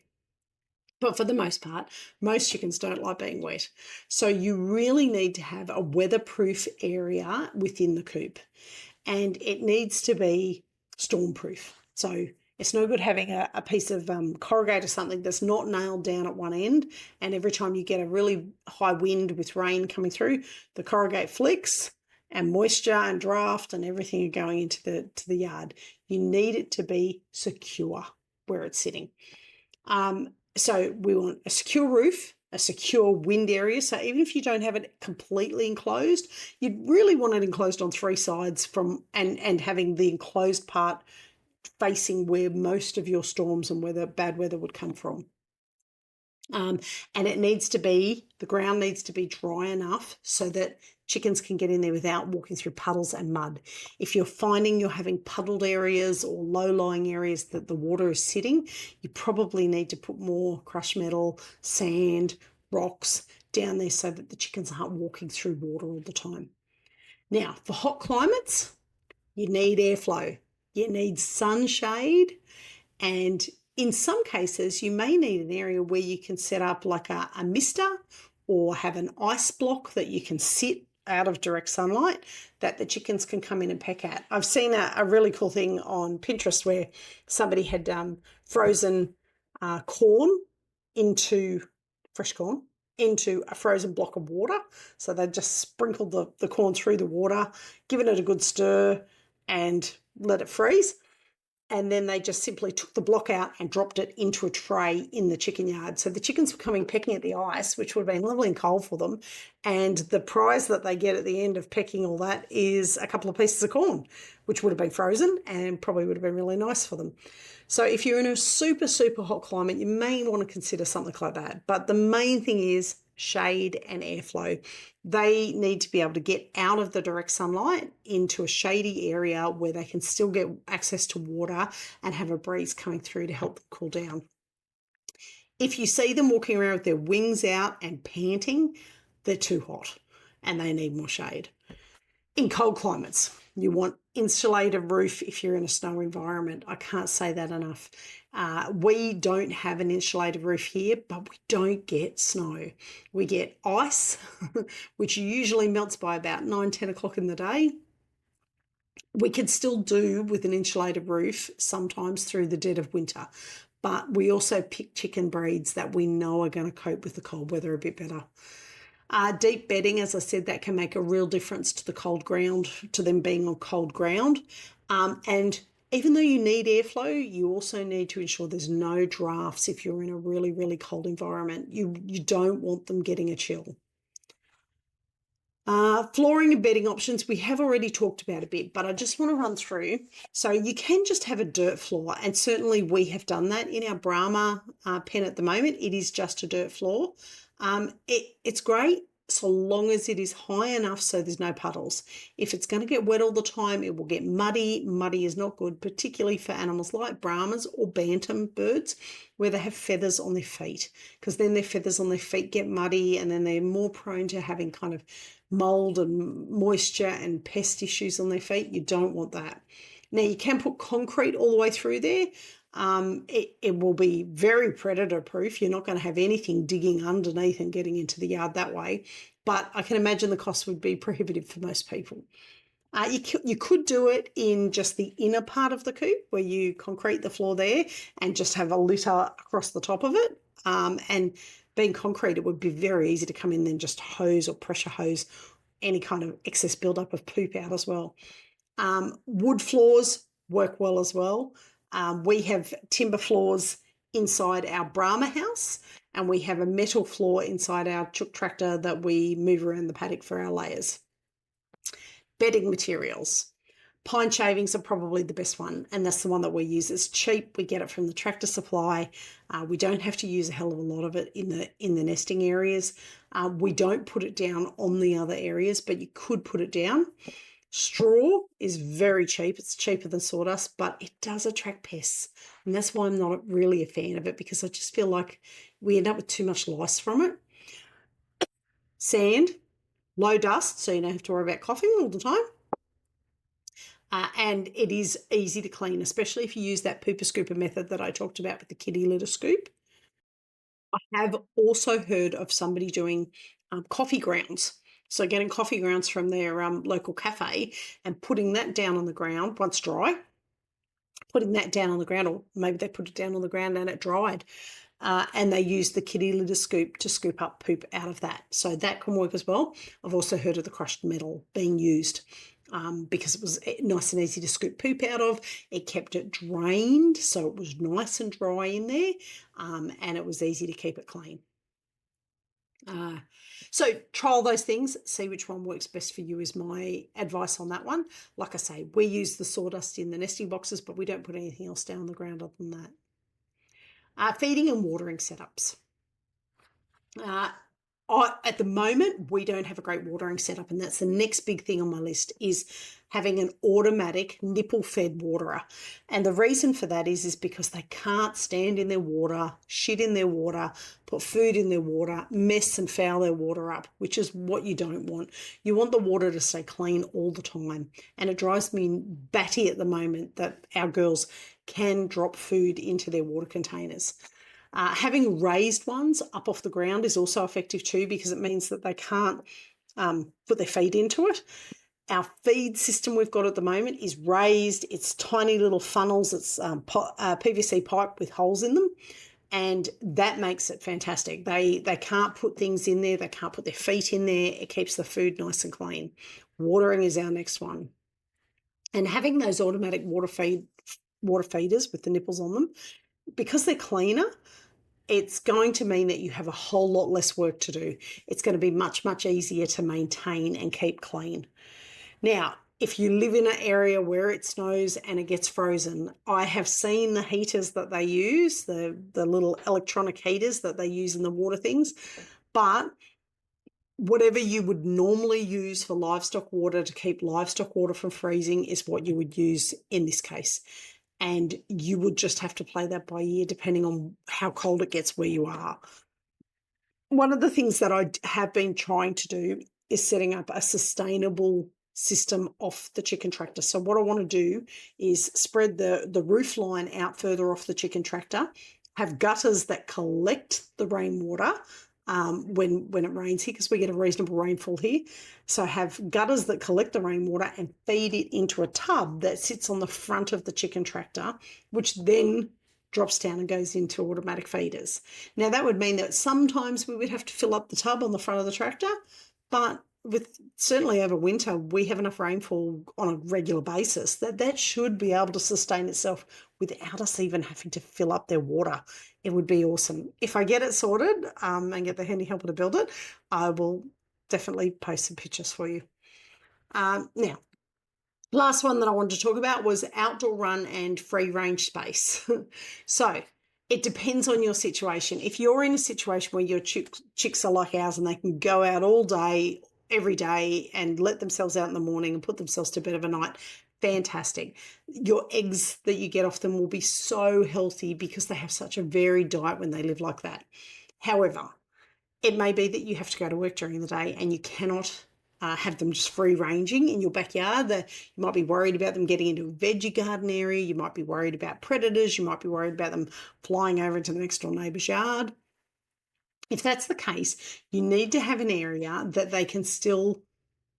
But for the most part, most chickens don't like being wet. So you really need to have a weatherproof area within the coop, and it needs to be stormproof. So it's no good having a piece of corrugate or something that's not nailed down at one end, and every time you get a really high wind with rain coming through, the corrugate flicks and moisture and draft and everything are going into the yard. You need it to be secure where it's sitting. So we want a secure roof, a secure wind area. So even if you don't have it completely enclosed, you'd really want it enclosed on three sides and having the enclosed part facing where most of your storms and bad weather would come from. And the ground needs to be dry enough so that chickens can get in there without walking through puddles and mud. If you're finding you're having puddled areas or low-lying areas that the water is sitting, you probably need to put more crushed metal, sand, rocks down there so that the chickens aren't walking through water all the time. Now, for hot climates, you need airflow. You need sunshade, and in some cases, you may need an area where you can set up like a mister or have an ice block that you can sit out of direct sunlight that the chickens can come in and peck at. I've seen a really cool thing on Pinterest where somebody had frozen fresh corn into a frozen block of water. So they just sprinkled the corn through the water, given it a good stir and let it freeze. And then they just simply took the block out and dropped it into a tray in the chicken yard. So the chickens were coming pecking at the ice, which would have been lovely and cold for them. And the prize that they get at the end of pecking all that is a couple of pieces of corn, which would have been frozen and probably would have been really nice for them. So if you're in a super, super hot climate, you may want to consider something like that. But the main thing is shade and airflow. They need to be able to get out of the direct sunlight into a shady area where they can still get access to water and have a breeze coming through to help them cool down. If you see them walking around with their wings out and panting, they're too hot and they need more shade. In cold climates, you want insulated roof if you're in a snow environment. I can't say that enough. We don't have an insulated roof here, but we don't get snow. We get ice, which usually melts by about 9, 10 o'clock in the day. We can still do with an insulated roof sometimes through the dead of winter, but we also pick chicken breeds that we know are going to cope with the cold weather a bit better. Deep bedding, as I said, that can make a real difference to the cold ground, to them being on cold ground. And even though you need airflow, you also need to ensure there's no drafts if you're in a really, really cold environment. You don't want them getting a chill. Flooring and bedding options, we have already talked about a bit, but I just want to run through. So you can just have a dirt floor, and certainly we have done that in our Brahma pen at the moment. It is just a dirt floor. It's great so long as it is high enough so there's no puddles. If it's going to get wet all the time, it will get muddy. Muddy is not good, particularly for animals like Brahmas or bantam birds where they have feathers on their feet, because then their feathers on their feet get muddy and then they're more prone to having kind of mold and moisture and pest issues on their feet. You don't want that. Now you can put concrete all the way through there. It will be very predator proof. You're not going to have anything digging underneath and getting into the yard that way, but I can imagine the cost would be prohibitive for most people. You could do it in just the inner part of the coop where you concrete the floor there and just have a litter across the top of it. And being concrete, it would be very easy to come in and just hose or pressure hose any kind of excess buildup of poop out as well. Wood floors work well as well. We have timber floors inside our Brahma house, and we have a metal floor inside our chook tractor that we move around the paddock for our layers. Bedding materials. Pine shavings are probably the best one, and that's the one that we use. It's cheap. We get it from the Tractor Supply. We don't have to use a hell of a lot of it in the nesting areas. We don't put it down on the other areas, but you could put it down. Straw is very cheap. It's cheaper than sawdust, but it does attract pests, and that's why I'm not really a fan of it, because I just feel like we end up with too much lice from it. Sand, low dust, so you don't have to worry about coughing all the time. And it is easy to clean, especially if you use that pooper scooper method that I talked about with the kitty litter scoop. I have also heard of somebody doing coffee grounds. So getting coffee grounds from their local cafe and putting that down on the ground once dry, putting that down on the ground, or maybe they put it down on the ground and it dried. And they use the kitty litter scoop to scoop up poop out of that. So that can work as well. I've also heard of the crushed metal being used because it was nice and easy to scoop poop out of. It kept it drained, so it was nice and dry in there, and it was easy to keep it clean. So trial those things, see which one works best for you is my advice on that one. Like I say, we use the sawdust in the nesting boxes, but we don't put anything else down on the ground other than that. Feeding and watering setups. At the moment, we don't have a great watering setup, and that's the next big thing on my list, is having an automatic nipple-fed waterer. And the reason for that is because they can't stand in their water, shit in their water, put food in their water, mess and foul their water up, which is what you don't want. You want the water to stay clean all the time. And it drives me batty at the moment that our girls can drop food into their water containers. Having raised ones up off the ground is also effective too, because it means that they can't put their feet into it. Our feed system we've got at the moment is raised. It's tiny little funnels. It's PVC pipe with holes in them, and that makes it fantastic. They can't put things in there. They can't put their feet in there. It keeps the food nice and clean. Watering is our next one. And having those automatic water feeders with the nipples on them, because they're cleaner, it's going to mean that you have a whole lot less work to do. It's going to be much, much easier to maintain and keep clean. Now, if you live in an area where it snows and it gets frozen, I have seen the heaters that they use, the little electronic heaters that they use in the water things, but whatever you would normally use for livestock water to keep livestock water from freezing is what you would use in this case. And you would just have to play that by ear depending on how cold it gets where you are. One of the things that I have been trying to do is setting up a sustainable system off the chicken tractor. So what I want to do is spread the roof line out further off the chicken tractor, have gutters that collect the rainwater when it rains here, because we get a reasonable rainfall here. So have gutters that collect the rainwater and feed it into a tub that sits on the front of the chicken tractor, which then drops down and goes into automatic feeders. Now, that would mean that sometimes we would have to fill up the tub on the front of the tractor, but with certainly over winter, we have enough rainfall on a regular basis that should be able to sustain itself without us even having to fill up their water. It would be awesome. If I get it sorted and get the handy helper to build it, I will definitely post some pictures for you. Now, last one that I wanted to talk about was outdoor run and free range space. So it depends on your situation. If you're in a situation where your chicks are like ours and they can go out all day, every day, and let themselves out in the morning and put themselves to bed of a night, fantastic. Your eggs that you get off them will be so healthy because they have such a varied diet when they live like that. However, it may be that you have to go to work during the day and you cannot have them just free ranging in your backyard. You might be worried about them getting into a veggie garden area. You might be worried about predators. You might be worried about them flying over into the next door neighbour's yard. If that's the case, you need to have an area that they can still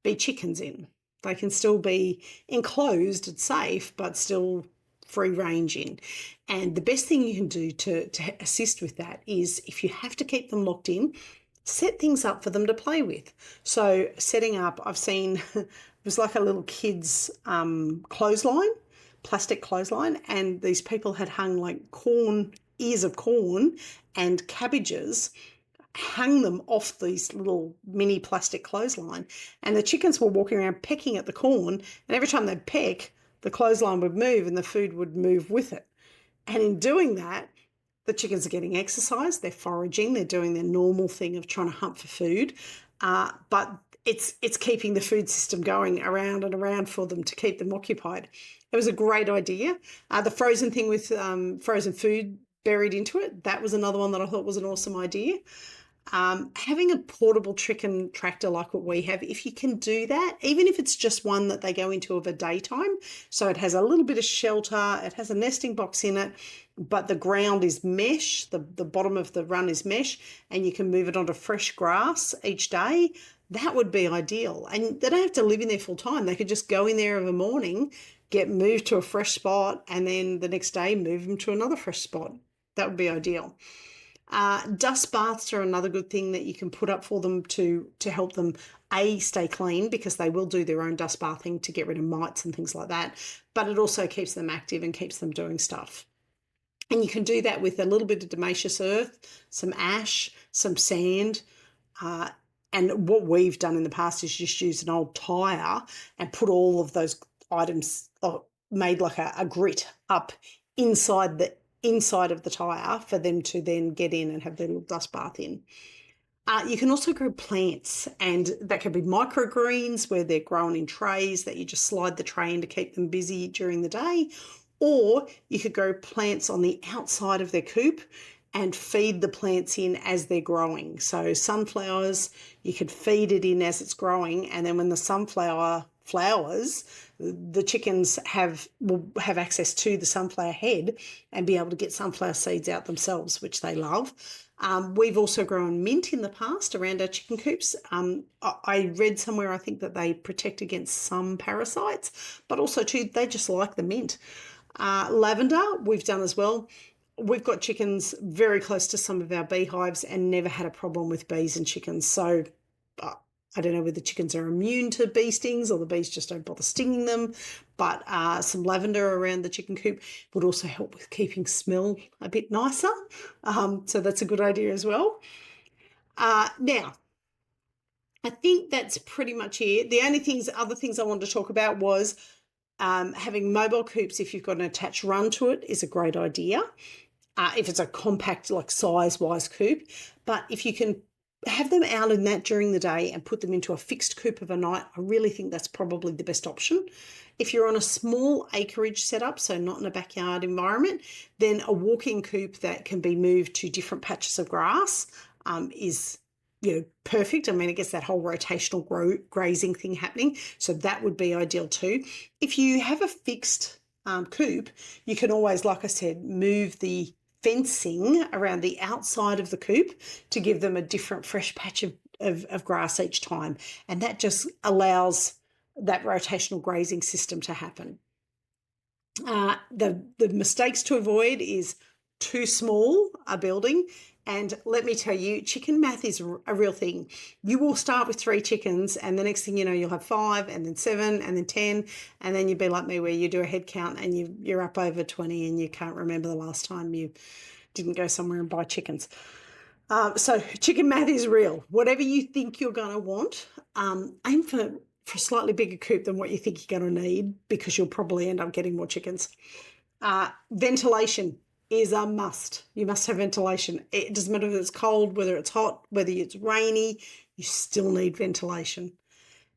be chickens in. They can still be enclosed and safe, but still free range in. And the best thing you can do to assist with that is, if you have to keep them locked in, set things up for them to play with. So setting up, I've seen, it was like a little kid's clothesline, plastic clothesline, and these people had hung like ears of corn and cabbages, hung them off these little mini plastic clothesline, and the chickens were walking around pecking at the corn, and every time they'd peck, the clothesline would move and the food would move with it. And in doing that, the chickens are getting exercise, they're foraging, they're doing their normal thing of trying to hunt for food, but it's keeping the food system going around and around for them to keep them occupied. It was a great idea. The frozen thing with frozen food buried into it, that was another one that I thought was an awesome idea. Having a portable chicken tractor like what we have, if you can do that, even if it's just one that they go into of a daytime, so it has a little bit of shelter, it has a nesting box in it, but the ground is mesh, the bottom of the run is mesh, and you can move it onto fresh grass each day, that would be ideal. And they don't have to live in there full time. They could just go in there of a morning, get moved to a fresh spot, and then the next day move them to another fresh spot. That would be ideal. Dust baths are another good thing that you can put up for them to help them stay clean, because they will do their own dust bathing to get rid of mites and things like that, but it also keeps them active and keeps them doing stuff. And you can do that with a little bit of dimaceous earth, some ash, some sand, and what we've done in the past is just use an old tyre and put all of those items, made like a grit up inside of the tyre for them to then get in and have their little dust bath in. You can also grow plants, and that could be microgreens where they're grown in trays that you just slide the tray in to keep them busy during the day, or you could grow plants on the outside of their coop and feed the plants in as they're growing. So sunflowers, you could feed it in as it's growing, and then when the sunflower flowers, the chickens will have access to the sunflower head and be able to get sunflower seeds out themselves, which they love. We've also grown mint in the past around our chicken coops. I read somewhere, I think, that they protect against some parasites, but also too, they just like the mint. Lavender we've done as well. We've got chickens very close to some of our beehives and never had a problem with bees and chickens. So I don't know whether chickens are immune to bee stings or the bees just don't bother stinging them, but some lavender around the chicken coop would also help with keeping smell a bit nicer. So that's a good idea as well. Now, I think that's pretty much it. The only other things I wanted to talk about was having mobile coops, if you've got an attached run to it, is a great idea. If it's a compact, like size-wise coop. But if you can have them out in that during the day and put them into a fixed coop of a night, I really think that's probably the best option. If you're on a small acreage setup, so not in a backyard environment, then a walk-in coop that can be moved to different patches of grass is perfect. I mean, it gets that whole rotational grazing thing happening. So that would be ideal too. If you have a fixed coop, you can always, like I said, move the fencing around the outside of the coop to give them a different fresh patch of grass each time. And that just allows that rotational grazing system to happen. The mistakes to avoid is too small a building. And let me tell you, chicken math is a real thing. You will start with 3 chickens, and the next thing you know, you'll have 5, and then 7, and then 10, and then you'd be like me where you do a head count and you're up over 20 and you can't remember the last time you didn't go somewhere and buy chickens. So chicken math is real. Whatever you think you're going to want, aim for a slightly bigger coop than what you think you're going to need, because you'll probably end up getting more chickens. Ventilation is a must. You must have ventilation. It doesn't matter if it's cold, whether it's hot, whether it's rainy, you still need ventilation.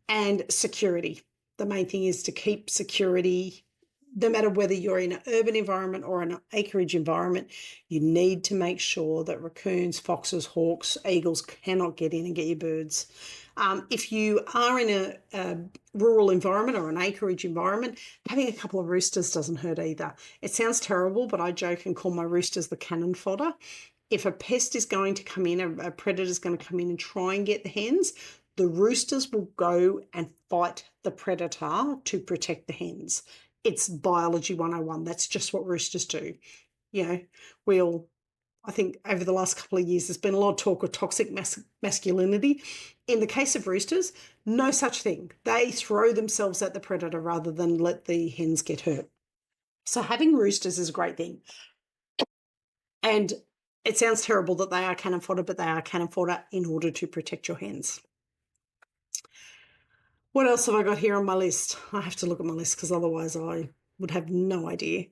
And security. The main thing is to keep security. No matter whether you're in an urban environment or an acreage environment, you need to make sure that raccoons, foxes, hawks, eagles cannot get in and get your birds. If you are in a rural environment or an acreage environment, having a couple of roosters doesn't hurt either. It sounds terrible, but I joke and call my roosters the cannon fodder. If a pest is going to come in, a predator is going to come in and try and get the hens, the roosters will go and fight the predator to protect the hens. It's biology 101. That's just what roosters do. I think over the last couple of years, there's been a lot of talk of toxic masculinity. In the case of roosters, no such thing. They throw themselves at the predator rather than let the hens get hurt. So having roosters is a great thing. And it sounds terrible that they are cannon fodder, but they are cannon fodder in order to protect your hens. What else have I got here on my list? I have to look at my list because otherwise I would have no idea.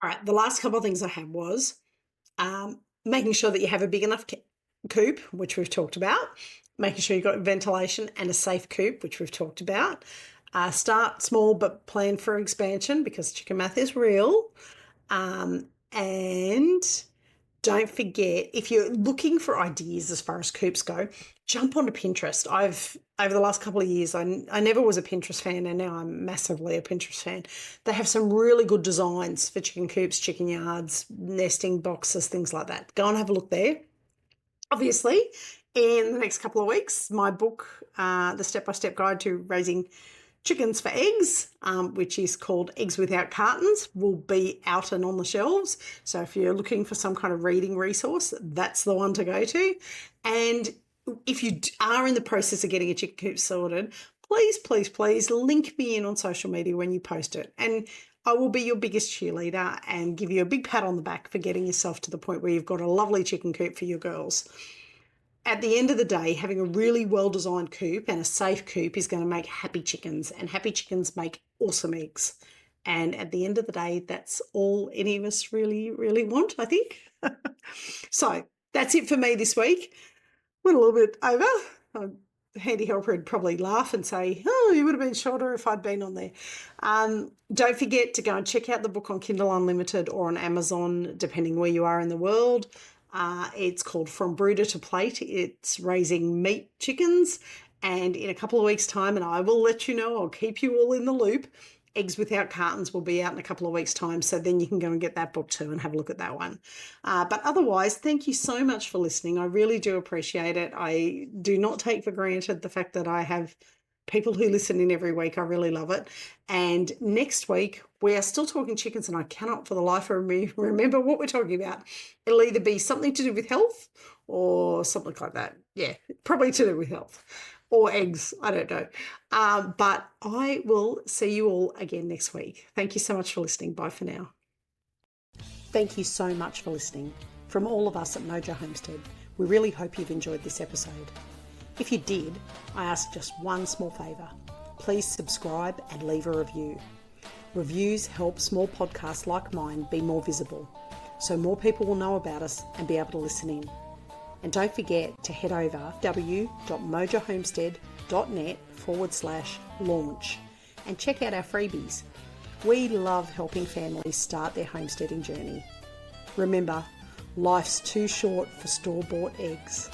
All right, the last couple of things I had was making sure that you have a big enough coop, which we've talked about, making sure you've got ventilation and a safe coop, which we've talked about. Start small but plan for expansion, because chicken math is real. And don't forget, if you're looking for ideas as far as coops go, jump onto Pinterest. Over the last couple of years, I never was a Pinterest fan, and now I'm massively a Pinterest fan. They have some really good designs for chicken coops, chicken yards, nesting boxes, things like that. Go and have a look there. Obviously, in the next couple of weeks, my book, The Step-by-Step Guide to Raising Chickens for Eggs, which is called Eggs Without Cartons, will be out and on the shelves. So if you're looking for some kind of reading resource, that's the one to go to. And if you are in the process of getting a chicken coop sorted, please link me in on social media when you post it. And I will be your biggest cheerleader and give you a big pat on the back for getting yourself to the point where you've got a lovely chicken coop for your girls. At the end of the day, having a really well-designed coop and a safe coop is going to make happy chickens, and happy chickens make awesome eggs. And at the end of the day, that's all any of us really, really want, I think. So that's it for me this week. Went a little bit over. The handy helper would probably laugh and say, oh, you would have been shorter if I'd been on there. Don't forget to go and check out the book on Kindle Unlimited or on Amazon, depending where you are in the world. It's called From Brooder to Plate. It's raising meat chickens. And in a couple of weeks' time, and I will let you know, I'll keep you all in the loop, Eggs Without Cartons will be out in a couple of weeks' time. So then you can go and get that book too and have a look at that one. But otherwise, thank you so much for listening. I really do appreciate it. I do not take for granted the fact that I have people who listen in every week. I really love it. And next week, we are still talking chickens, and I cannot for the life of me remember what we're talking about. It'll either be something to do with health or something like that. Yeah, probably to do with health or eggs. I don't know. But I will see you all again next week. Thank you so much for listening. Bye for now. Thank you so much for listening. From all of us at Mojo Homestead, we really hope you've enjoyed this episode. If you did, I ask just one small favour. Please subscribe and leave a review. Reviews help small podcasts like mine be more visible, so more people will know about us and be able to listen in. And don't forget to head over www.mojohomestead.net/launch and check out our freebies. We love helping families start their homesteading journey. Remember, Life's too short for store-bought eggs.